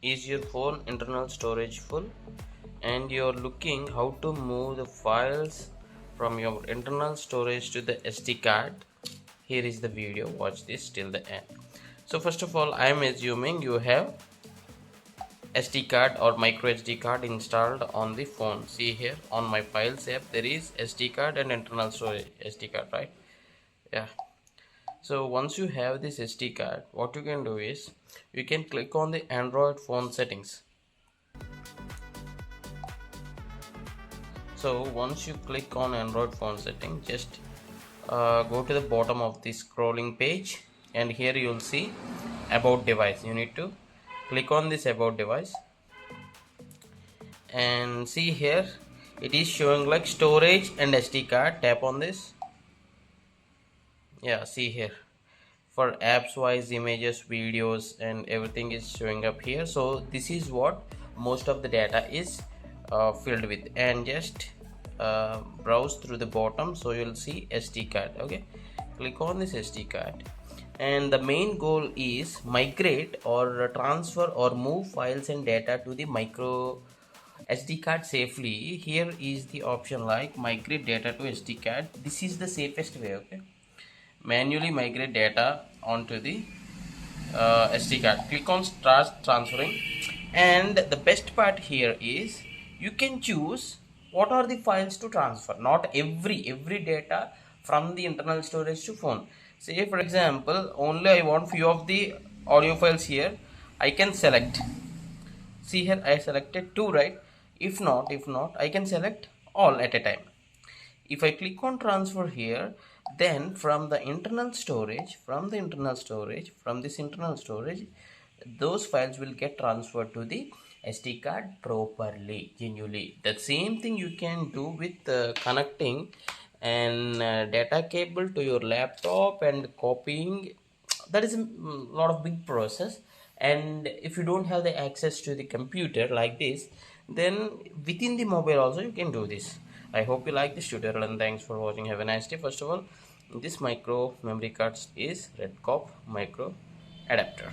Is your phone internal storage full and you're looking how to move the files from your internal storage to the SD card? Here is the video, watch this till the end. So first of all, I am assuming you have SD card or micro SD card installed on the phone. See here on my files app there is SD card and internal storage SD card, right? Yeah. So once you have this SD card, what you can do is you can click on the Android phone settings. So once you click on Android phone setting, just go to the bottom of the scrolling page, and here you will see about device. You need to click on this about device, and see here it is showing like storage and SD card. Tap on this. Yeah, see here for apps wise, images, videos and everything is showing up here. So this is what most of the data is filled with, and just browse through the bottom, so you'll see SD card. Okay, click on this SD card, and the main goal is migrate or transfer or move files and data to the micro SD card safely. Here is the option like migrate data to SD card. This is the safest way. Okay, manually migrate data onto the SD card. Click on start transferring, and the best part here is you can choose what are the files to transfer. Not every data from the internal storage to phone. Say for example, only I want few of the audio files here. I can select. See here I selected 2, right? If not I can select all at a time. If I click on transfer here, then from this internal storage, those files will get transferred to the SD card properly, genuinely. The same thing you can do with connecting an data cable to your laptop and copying. That is a lot of big process, and if you don't have the access to the computer like this, then within the mobile also you can do this. I hope you like this tutorial, and thanks for watching. Have a nice day. First of all, this micro memory card is Redcop micro adapter.